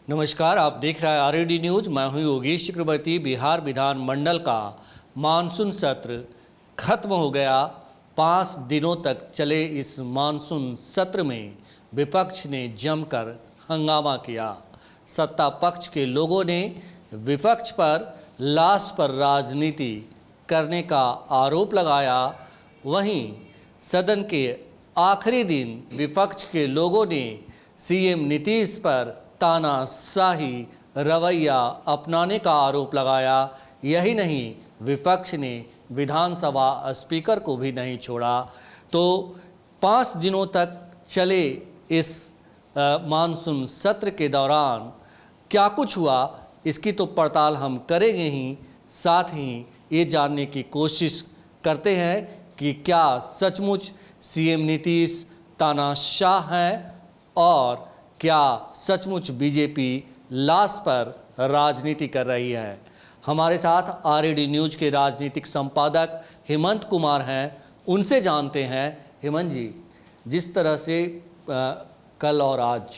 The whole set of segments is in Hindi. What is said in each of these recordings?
नमस्कार, आप देख रहे हैं आरएडी न्यूज। मैं हूं योगेश चक्रवर्ती। बिहार विधानमंडल का मानसून सत्र खत्म हो गया। 5 दिनों तक चले इस मानसून सत्र में विपक्ष ने जमकर हंगामा किया। सत्ता पक्ष के लोगों ने विपक्ष पर लाश पर राजनीति करने का आरोप लगाया। वहीं सदन के आखिरी दिन विपक्ष के लोगों ने सीएम नीतीश पर तानाशाही रवैया अपनाने का आरोप लगाया। यही नहीं, विपक्ष ने विधानसभा स्पीकर को भी नहीं छोड़ा। तो 5 दिनों तक चले इस मानसून सत्र के दौरान क्या कुछ हुआ, इसकी तो पड़ताल हम करेंगे ही। साथ ही ये जानने की कोशिश करते हैं कि क्या सचमुच सीएम नीतीश तानाशाह हैं और क्या सचमुच बीजेपी लाश पर राजनीति कर रही है। हमारे साथ आरएडी न्यूज के राजनीतिक संपादक हेमंत कुमार हैं, उनसे जानते हैं। हेमंत जी, जिस तरह से कल और आज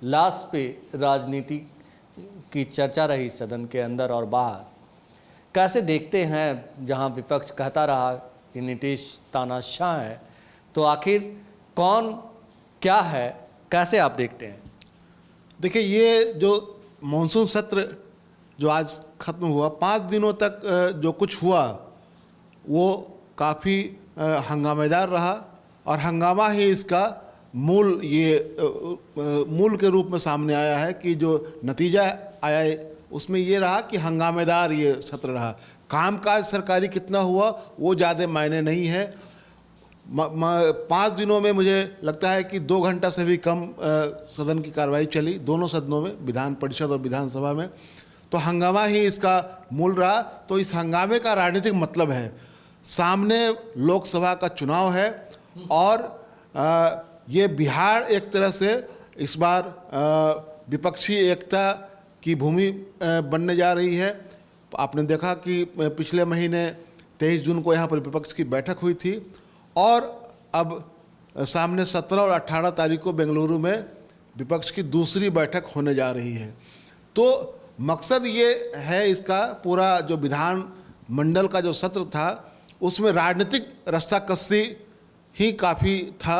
लाश पे राजनीति की चर्चा रही सदन के अंदर और बाहर, कैसे देखते हैं? जहां विपक्ष कहता रहा कि नीतीश तानाशाह है, तो आखिर कौन क्या है, कैसे आप देखते हैं? देखिए, ये जो मानसून सत्र जो आज ख़त्म हुआ, 5 दिनों तक जो कुछ हुआ वो काफ़ी हंगामेदार रहा और हंगामा ही इसका मूल के रूप में सामने आया है कि जो नतीजा आया है उसमें ये रहा कि हंगामेदार ये सत्र रहा। कामकाज सरकारी कितना हुआ वो ज़्यादा मायने नहीं है। 5 दिनों में मुझे लगता है कि 2 घंटा से भी कम सदन की कार्रवाई चली, दोनों सदनों में, विधान परिषद और विधानसभा में। तो हंगामा ही इसका मूल रहा। तो इस हंगामे का राजनीतिक मतलब है, सामने लोकसभा का चुनाव है और ये बिहार एक तरह से इस बार विपक्षी एकता की भूमि बनने जा रही है। आपने देखा कि पिछले महीने 23 जून को यहाँ पर विपक्ष की बैठक हुई थी और अब सामने 17 और 18 तारीख को बेंगलुरु में विपक्ष की दूसरी बैठक होने जा रही है। तो मकसद ये है, इसका पूरा जो विधान मंडल का जो सत्र था उसमें राजनीतिक रस्साकसी ही काफ़ी था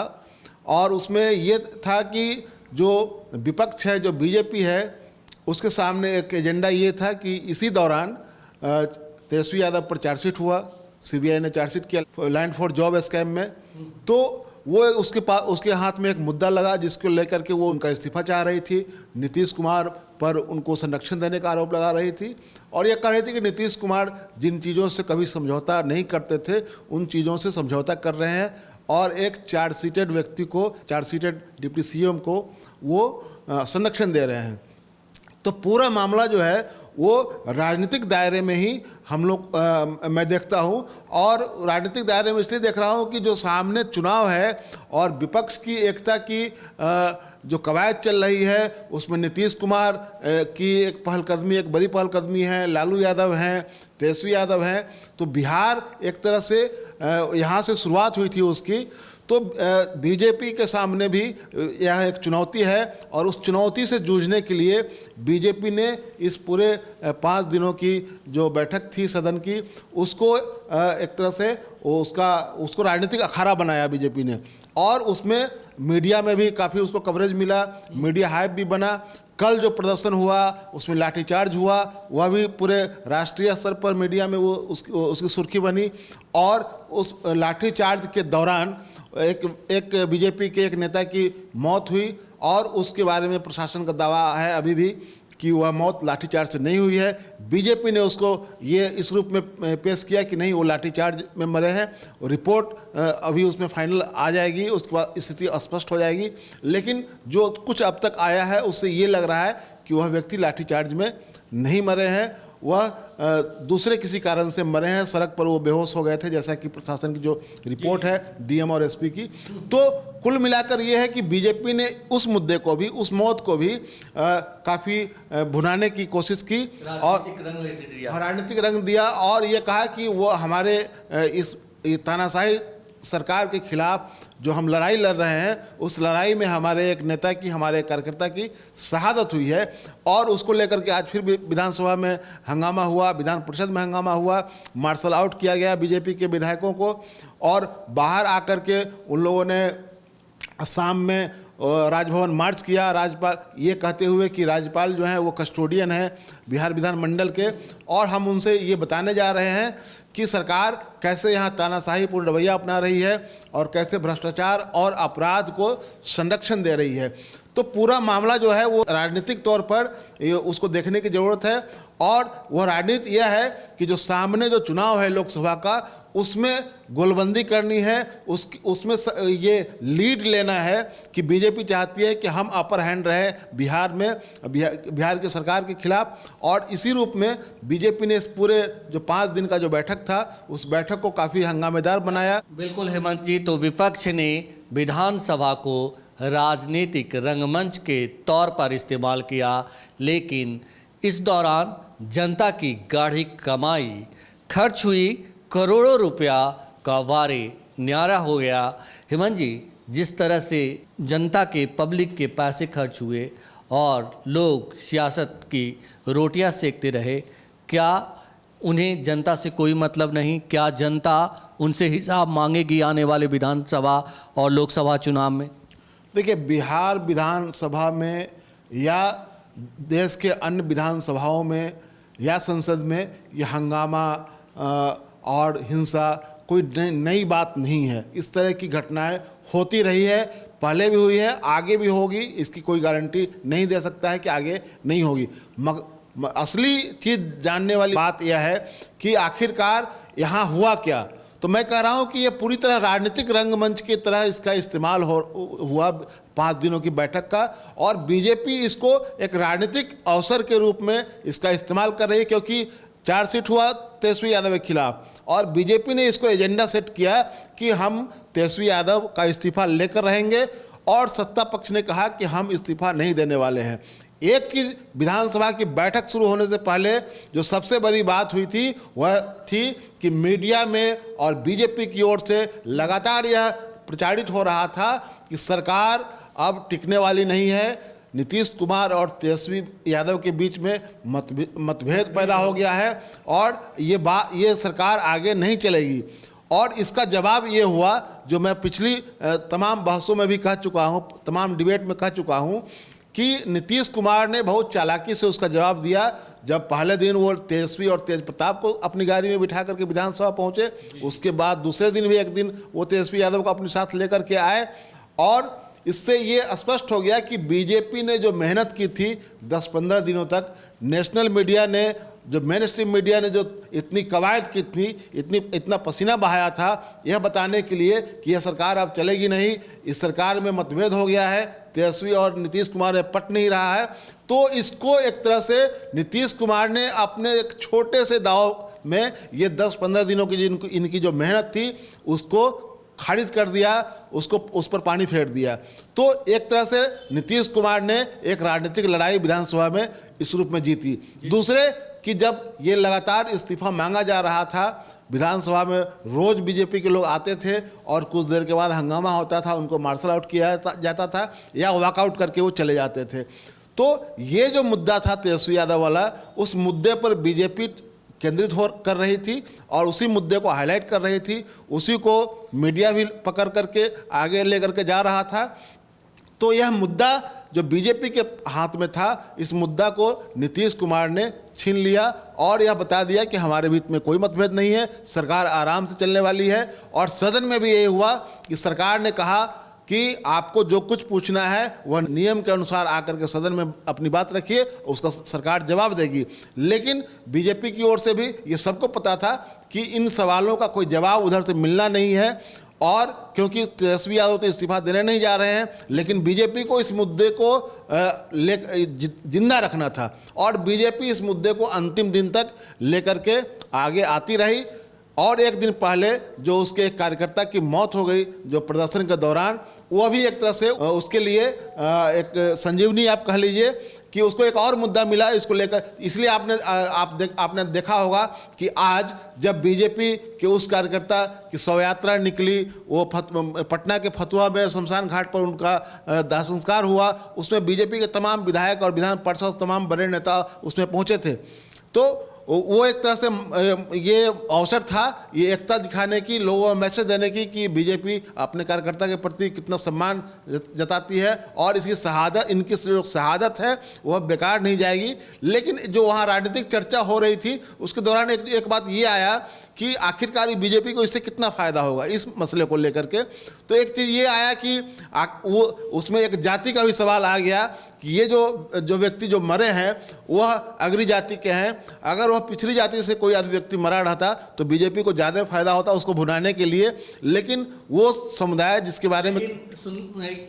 और उसमें ये था कि जो विपक्ष है, जो बीजेपी है, उसके सामने एक एजेंडा ये था कि इसी दौरान तेजस्वी यादव पर चार्जशीट हुआ, सीबीआई ने चार्जशीट किया लैंड फॉर जॉब स्कैम में। तो वो उसके हाथ में एक मुद्दा लगा जिसको लेकर के वो उनका इस्तीफा चाह रही थी। नीतीश कुमार पर उनको संरक्षण देने का आरोप लगा रही थी और ये कह रही थी कि नीतीश कुमार जिन चीज़ों से कभी समझौता नहीं करते थे उन चीज़ों से समझौता कर रहे हैं और एक चार्जशीटेड व्यक्ति को, चार्जशीटेड डिप्टी सीएम को वो संरक्षण दे रहे हैं। तो पूरा मामला जो है वो राजनीतिक दायरे में ही हम लोग मैं देखता हूँ और राजनीतिक दायरे में इसलिए देख रहा हूँ कि जो सामने चुनाव है और विपक्ष की एकता की जो कवायद चल रही है उसमें नीतीश कुमार की एक पहलकदमी, एक बड़ी पहलकदमी है, लालू यादव हैं, तेजस्वी यादव हैं। तो बिहार एक तरह से यहाँ से शुरुआत हुई थी उसकी। तो बीजेपी के सामने भी यह एक चुनौती है और उस चुनौती से जूझने के लिए बीजेपी ने इस पूरे 5 दिनों की जो बैठक थी सदन की उसको एक तरह से उसको राजनीतिक अखाड़ा बनाया बीजेपी ने और उसमें मीडिया में भी काफ़ी उसको कवरेज मिला, मीडिया हाइप भी बना। कल जो प्रदर्शन हुआ उसमें लाठीचार्ज हुआ, वह भी पूरे राष्ट्रीय स्तर पर मीडिया में वो उसकी सुर्खी बनी और उस लाठीचार्ज के दौरान एक बीजेपी के एक नेता की मौत हुई और उसके बारे में प्रशासन का दावा है अभी भी कि वह मौत लाठीचार्ज से नहीं हुई है। बीजेपी ने उसको ये इस रूप में पेश किया कि नहीं, वो लाठीचार्ज में मरे हैं। रिपोर्ट अभी उसमें फाइनल आ जाएगी, उसके बाद स्थिति स्पष्ट हो जाएगी। लेकिन जो कुछ अब तक आया है उससे ये लग रहा है कि वह व्यक्ति लाठीचार्ज में नहीं मरे हैं, वह दूसरे किसी कारण से मरे हैं। सड़क पर वो बेहोश हो गए थे, जैसा कि प्रशासन की जो रिपोर्ट है डीएम और एसपी की। तो कुल मिलाकर ये है कि बीजेपी ने उस मुद्दे को भी, उस मौत को भी काफ़ी भुनाने की कोशिश की और राजनीतिक रंग दिया और ये कहा कि वो हमारे इस तानाशाही सरकार के खिलाफ जो हम लड़ाई लड़ रहे हैं, उस लड़ाई में हमारे एक नेता की, हमारे कार्यकर्ता की शहादत हुई है और उसको लेकर के आज फिर विधानसभा में हंगामा हुआ, विधान परिषद में हंगामा हुआ, मार्शल आउट किया गया बीजेपी के विधायकों को और बाहर आकर के उन लोगों ने असम में राजभवन मार्च किया, राज्यपाल ये कहते हुए कि राज्यपाल जो हैं वो कस्टोडियन है बिहार विधानमंडल के, और हम उनसे ये बताने जा रहे हैं कि सरकार कैसे यहाँ तानाशाहीपूर्ण रवैया अपना रही है और कैसे भ्रष्टाचार और अपराध को संरक्षण दे रही है। तो पूरा मामला जो है वो राजनीतिक तौर पर उसको देखने की ज़रूरत है और वह राजनीति यह है कि जो सामने जो चुनाव है लोकसभा का, उसमें गोलबंदी करनी है, उसमें ये लीड लेना है कि बीजेपी चाहती है कि हम अपर हैंड रहे बिहार में, बिहार की सरकार के खिलाफ, और इसी रूप में बीजेपी ने इस पूरे जो 5 दिन का जो बैठक था उस बैठक को काफ़ी हंगामेदार बनाया। बिल्कुल हेमंत जी, तो विपक्ष ने विधानसभा को राजनीतिक रंगमंच के तौर पर इस्तेमाल किया, लेकिन इस दौरान जनता की गाढ़ी कमाई खर्च हुई, करोड़ों रुपया का वारे न्यारा हो गया। हेमंत जी, जिस तरह से जनता के, पब्लिक के पैसे खर्च हुए और लोग सियासत की रोटियां सेकते रहे, क्या उन्हें जनता से कोई मतलब नहीं? क्या जनता उनसे हिसाब मांगेगी आने वाले विधानसभा और लोकसभा चुनाव में? देखिए, बिहार विधानसभा में या देश के अन्य विधानसभाओं में या संसद में ये हंगामा और हिंसा कोई नई बात नहीं है। इस तरह की घटनाएं होती रही है, पहले भी हुई है, आगे भी होगी, इसकी कोई गारंटी नहीं दे सकता है कि आगे नहीं होगी। असली चीज़ जानने वाली बात यह है कि आखिरकार यहाँ हुआ क्या। तो मैं कह रहा हूँ कि ये पूरी तरह राजनीतिक रंगमंच की तरह इसका इस्तेमाल हुआ 5 दिनों की बैठक का, और बीजेपी इसको एक राजनीतिक अवसर के रूप में इसका इस्तेमाल कर रही है, क्योंकि चार्जशीट हुआ तेजस्वी यादव के खिलाफ और बीजेपी ने इसको एजेंडा सेट किया कि हम तेजस्वी यादव का इस्तीफा लेकर रहेंगे, और सत्ता पक्ष ने कहा कि हम इस्तीफा नहीं देने वाले हैं। एक चीज़, विधानसभा की बैठक शुरू होने से पहले जो सबसे बड़ी बात हुई थी वह थी कि मीडिया में और बीजेपी की ओर से लगातार यह प्रचारित हो रहा था कि सरकार अब टिकने वाली नहीं है, नीतीश कुमार और तेजस्वी यादव के बीच में मतभेद पैदा हो गया है और ये सरकार आगे नहीं चलेगी। और इसका जवाब ये हुआ जो मैं पिछली तमाम बहसों में भी कह चुका हूँ, तमाम डिबेट में कह चुका हूँ, कि नीतीश कुमार ने बहुत चालाकी से उसका जवाब दिया। जब पहले दिन वो तेजस्वी और तेज प्रताप को अपनी गाड़ी में बिठा करके विधानसभा पहुंचे, उसके बाद दूसरे दिन भी एक दिन वो तेजस्वी यादव को अपने साथ लेकर के आए, और इससे ये स्पष्ट हो गया कि बीजेपी ने जो मेहनत की थी 10-15 दिनों तक, नेशनल मीडिया ने, जो मेन स्ट्रीम मीडिया ने जो इतनी कवायद की थी, इतना पसीना बहाया था यह बताने के लिए कि यह सरकार अब चलेगी नहीं, इस सरकार में मतभेद हो गया है, तेजस्वी और नीतीश कुमार में पट नहीं रहा है, तो इसको एक तरह से नीतीश कुमार ने अपने एक छोटे से दाव में ये 10-15 दिनों की इनकी जो मेहनत थी उसको खारिज कर दिया, उस पर पानी फेर दिया। तो एक तरह से नीतीश कुमार ने एक राजनीतिक लड़ाई विधानसभा में इस रूप में जीती। दूसरे कि जब ये लगातार इस्तीफा मांगा जा रहा था, विधानसभा में रोज बीजेपी के लोग आते थे और कुछ देर के बाद हंगामा होता था, उनको मार्शल आउट किया जाता था या वॉकआउट करके वो चले जाते थे। तो ये जो मुद्दा था तेजस्वी यादव वाला, उस मुद्दे पर बीजेपी केंद्रित कर रही थी और उसी मुद्दे को हाईलाइट कर रही थी, उसी को मीडिया भी पकड़ करके आगे लेकर के जा रहा था। तो यह मुद्दा जो बीजेपी के हाथ में था, इस मुद्दा को नीतीश कुमार ने छीन लिया और यह बता दिया कि हमारे बीच में कोई मतभेद नहीं है, सरकार आराम से चलने वाली है। और सदन में भी यही हुआ कि सरकार ने कहा कि आपको जो कुछ पूछना है वह नियम के अनुसार आकर के सदन में अपनी बात रखिए, उसका सरकार जवाब देगी। लेकिन बीजेपी की ओर से भी ये सबको पता था कि इन सवालों का कोई जवाब उधर से मिलना नहीं है, और क्योंकि तेजस्वी यादव तो इस्तीफा देने नहीं जा रहे हैं, लेकिन बीजेपी को इस मुद्दे को जिंदा रखना था और बीजेपी इस मुद्दे को अंतिम दिन तक लेकर के आगे आती रही। और एक दिन पहले जो उसके एक कार्यकर्ता की मौत हो गई जो प्रदर्शन के दौरान, वह भी एक तरह से उसके लिए एक संजीवनी आप कह लीजिए कि उसको एक और मुद्दा मिला इसको लेकर, इसलिए आपने देखा होगा कि आज जब बीजेपी के उस कार्यकर्ता की शव यात्रा निकली, वो पटना के फतुहा में शमशान घाट पर उनका दाह संस्कार हुआ, उसमें बीजेपी के तमाम विधायक और विधान परिषद तमाम बड़े नेता उसमें पहुंचे थे। तो वो एक तरह से ये अवसर था, ये एकता दिखाने की, लोगों को मैसेज देने की कि बीजेपी अपने कार्यकर्ता के प्रति कितना सम्मान जताती है और इसकी शहादत, इनकी जो शहादत है वह बेकार नहीं जाएगी। लेकिन जो वहाँ राजनीतिक चर्चा हो रही थी उसके दौरान एक बात ये आया कि आखिरकार बीजेपी को इससे कितना फ़ायदा होगा इस मसले को लेकर के। तो एक चीज़ ये आया कि वो उसमें एक जाति का भी सवाल आ गया कि ये जो व्यक्ति जो मरे हैं वह अगरी जाति के हैं, अगर वह पिछड़ी जाति से कोई व्यक्ति मरा रहता तो बीजेपी को ज़्यादा फायदा होता उसको भुनाने के लिए। लेकिन वो समुदाय जिसके बारे में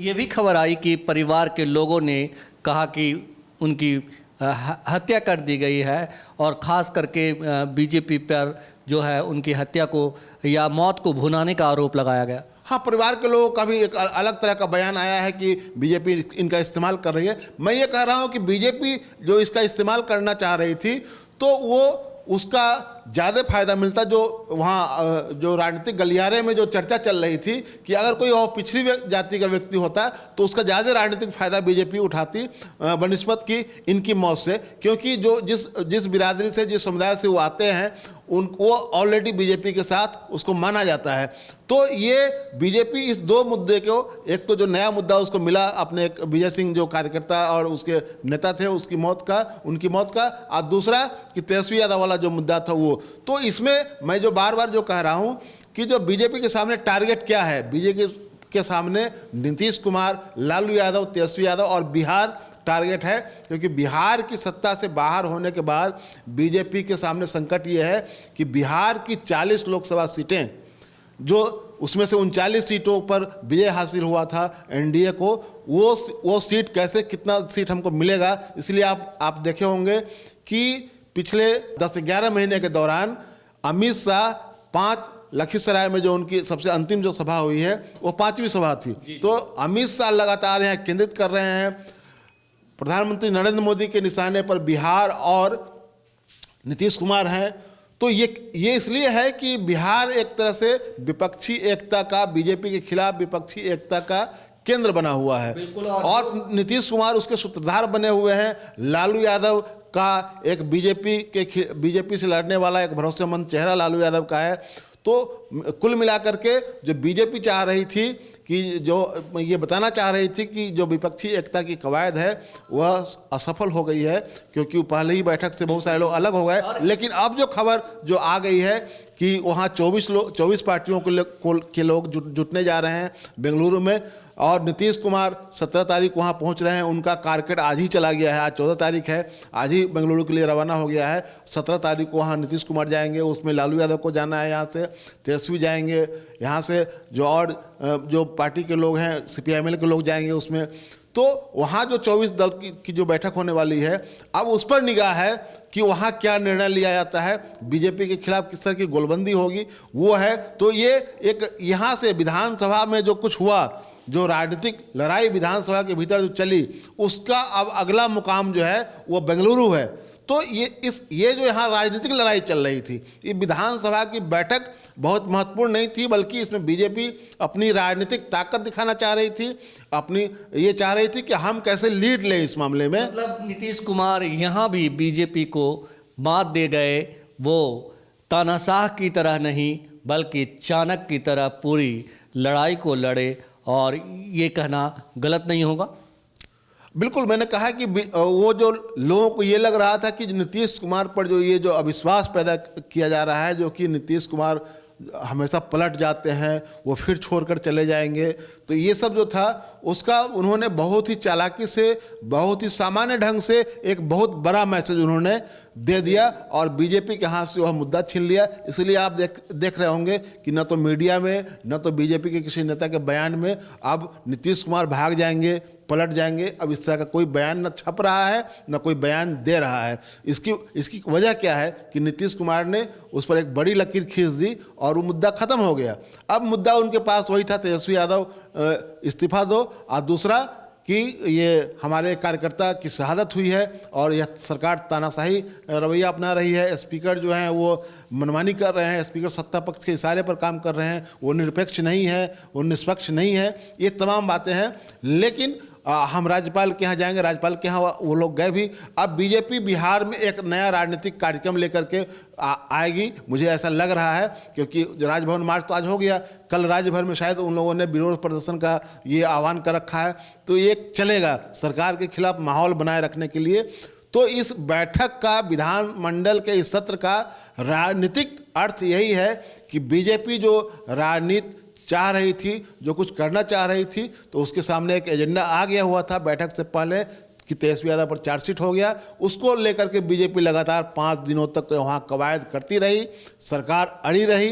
ये भी खबर आई कि परिवार के लोगों ने कहा कि उनकी हत्या कर दी गई है और ख़ास करके बीजेपी पर जो है उनकी हत्या को या मौत को भुनाने का आरोप लगाया गया। हाँ, परिवार के लोगों का भी एक अलग तरह का बयान आया है कि बीजेपी इनका इस्तेमाल कर रही है। मैं ये कह रहा हूँ कि बीजेपी जो इसका इस्तेमाल करना चाह रही थी तो वो उसका ज़्यादा फायदा मिलता जो वहाँ जो राजनीतिक गलियारे में जो चर्चा चल रही थी कि अगर कोई और पिछड़ी जाति का व्यक्ति होता तो उसका ज़्यादा राजनीतिक फायदा बीजेपी उठाती बनिस्बत की इनकी मौत से, क्योंकि जो जिस बिरादरी से, जिस समुदाय से वो आते हैं वो ऑलरेडी बीजेपी के साथ उसको माना जाता है। तो ये बीजेपी इस दो मुद्दे को, एक तो जो नया मुद्दा उसको मिला अपने एक विजय सिंह जो कार्यकर्ता और उसके नेता थे उनकी मौत का, और दूसरा कि तेजस्वी यादव वाला जो मुद्दा था वो। तो इसमें मैं जो बार बार जो कह रहा हूँ कि जो बीजेपी के सामने टारगेट क्या है, बीजेपी के सामने नीतीश कुमार, लालू यादव, तेजस्वी यादव और बिहार टारगेट है, क्योंकि बिहार की सत्ता से बाहर होने के बाद बीजेपी के सामने संकट ये है कि बिहार की 40 लोकसभा सीटें, जो उसमें से 39 सीटों पर विजय हासिल हुआ था एनडीए को, वो सीट कैसे, कितना सीट हमको मिलेगा। इसलिए आप देखे होंगे कि पिछले 10-11 महीने के दौरान अमित शाह 5 लखीसराय में जो उनकी सबसे अंतिम जो सभा हुई है वो 5वीं सभा थी। तो अमित शाह लगातार यहाँ केंद्रित कर रहे हैं। प्रधानमंत्री नरेंद्र मोदी के निशाने पर बिहार और नीतीश कुमार हैं। तो ये इसलिए है कि बिहार एक तरह से विपक्षी एकता का, बीजेपी के खिलाफ विपक्षी एकता का केंद्र बना हुआ है और नीतीश कुमार उसके सूत्रधार बने हुए हैं। लालू यादव का एक बीजेपी से लड़ने वाला एक भरोसेमंद चेहरा लालू यादव का है। तो कुल मिलाकर के जो बीजेपी चाह रही थी कि जो ये बताना चाह रही थी कि जो विपक्षी एकता की कवायद है वह असफल हो गई है, क्योंकि पहले ही बैठक से बहुत सारे लोग अलग हो गए। लेकिन अब जो खबर जो आ गई है कि वहाँ 24 पार्टियों के लोग जुटने जा रहे हैं बेंगलुरु में, और नीतीश कुमार 17 तारीख वहाँ पहुँच रहे हैं। उनका कारकेड आज ही चला गया है, आज 14 तारीख है, आज ही बेंगलुरु के लिए रवाना हो गया है। 17 तारीख को वहाँ नीतीश कुमार जाएंगे, उसमें लालू यादव को जाना है, यहाँ से तेजस्वी जाएंगे, यहाँ से जो और जो पार्टी के लोग हैं CPIML के लोग जाएंगे उसमें। तो वहाँ जो 24 दल की जो बैठक होने वाली है, अब उस पर निगाह है कि वहाँ क्या निर्णय लिया जाता है, बीजेपी के खिलाफ किस तरह की गोलबंदी होगी वो है। तो ये एक यहाँ से विधानसभा में जो कुछ हुआ, जो राजनीतिक लड़ाई विधानसभा के भीतर जो चली, उसका अब अगला मुकाम जो है वो बेंगलुरु है। तो ये जो यहाँ राजनीतिक लड़ाई चल रही थी, ये विधानसभा की बैठक बहुत महत्वपूर्ण नहीं थी, बल्कि इसमें बीजेपी अपनी राजनीतिक ताकत दिखाना चाह रही थी, अपनी ये चाह रही थी कि हम कैसे लीड लें इस मामले में। मतलब नीतीश कुमार यहाँ भी बीजेपी को मात दे गए, वो तानाशाह की तरह नहीं बल्कि चाणक्य की तरह पूरी लड़ाई को लड़े, और ये कहना गलत नहीं होगा। बिल्कुल, मैंने कहा कि वो जो लोगों को ये लग रहा था कि नीतीश कुमार पर जो ये जो अविश्वास पैदा किया जा रहा है, जो कि नीतीश कुमार हमेशा पलट जाते हैं, वो फिर छोड़कर चले जाएंगे, तो ये सब जो था उसका उन्होंने बहुत ही चालाकी से, बहुत ही सामान्य ढंग से एक बहुत बड़ा मैसेज उन्होंने दे दिया और बीजेपी के हाथ से वह मुद्दा छीन लिया। इसलिए आप देख रहे होंगे कि न तो मीडिया में, न तो बीजेपी के किसी नेता के बयान में अब नीतीश कुमार भाग जाएंगे, पलट जाएंगे, अब इस तरह का कोई बयान न छप रहा है न कोई बयान दे रहा है। इसकी वजह क्या है कि नीतीश कुमार ने उस पर एक बड़ी लकीर खींच दी और वो मुद्दा खत्म हो गया। अब मुद्दा उनके पास वही था, तेजस्वी यादव इस्तीफा दो, और दूसरा कि ये हमारे कार्यकर्ता की शहादत हुई है और यह सरकार तानाशाही रवैया अपना रही है। स्पीकर जो हैं वो मनमानी कर रहे हैं, स्पीकर सत्ता पक्ष के इशारे पर काम कर रहे हैं, वो निरपेक्ष नहीं है, वो निष्पक्ष नहीं है। ये तमाम बातें हैं। लेकिन हम राज्यपाल के यहाँ जाएंगे, राज्यपाल के यहाँ वो लोग गए भी। अब बीजेपी बिहार में एक नया राजनीतिक कार्यक्रम लेकर के आएगी, मुझे ऐसा लग रहा है, क्योंकि राजभवन मार्च तो आज हो गया, कल राज्य भर में शायद उन लोगों ने विरोध प्रदर्शन का ये आह्वान कर रखा है। तो ये चलेगा सरकार के खिलाफ माहौल बनाए रखने के लिए। तो इस बैठक का, विधानमंडल के इस सत्र का राजनीतिक अर्थ यही है कि बीजेपी जो राजनीति चाह रही थी, जो कुछ करना चाह रही थी, तो उसके सामने एक एजेंडा आ गया हुआ था बैठक से पहले कि तेजस्वी यादव पर चार्जशीट हो गया। उसको लेकर के बीजेपी लगातार 5 दिनों तक वहाँ कवायद करती रही, सरकार अड़ी रही,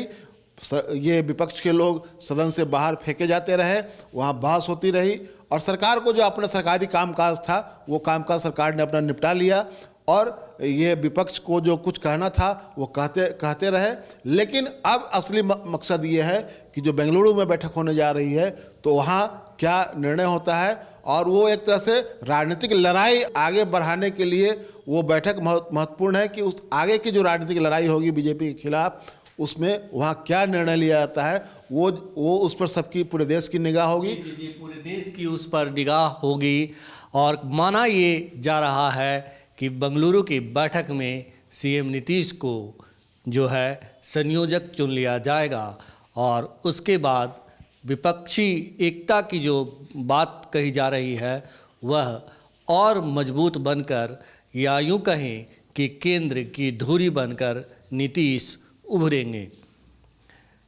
ये विपक्ष के लोग सदन से बाहर फेंके जाते रहे, वहाँ बहस होती रही और सरकार को जो अपना सरकारी कामकाज था वो कामकाज सरकार ने अपना निपटा लिया और ये विपक्ष को जो कुछ कहना था वो कहते रहे। लेकिन अब असली मकसद ये है कि जो बेंगलुरु में बैठक होने जा रही है तो वहाँ क्या निर्णय होता है, और वो एक तरह से राजनीतिक लड़ाई आगे बढ़ाने के लिए वो बैठक महत्वपूर्ण है कि उस आगे की जो राजनीतिक लड़ाई होगी बीजेपी के खिलाफ, उसमें वहाँ क्या निर्णय लिया जाता है, वो उस पर सबकी, पूरे देश की निगाह होगी। पूरे देश की उस पर निगाह होगी। और माना ये जा रहा है कि बेंगलुरु की बैठक में सीएम नीतीश को जो है संयोजक चुन लिया जाएगा और उसके बाद विपक्षी एकता की जो बात कही जा रही है वह और मजबूत बनकर, या यूँ कहें कि केंद्र की धुरी बनकर नीतीश उभरेंगे।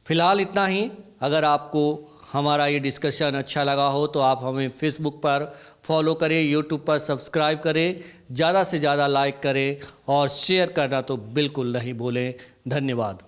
फिलहाल इतना ही। अगर आपको हमारा ये डिस्कशन अच्छा लगा हो तो आप हमें फेसबुक पर फॉलो करें, यूट्यूब पर सब्सक्राइब करें, ज़्यादा से ज़्यादा लाइक करें और शेयर करना तो बिल्कुल नहीं भूलें। धन्यवाद।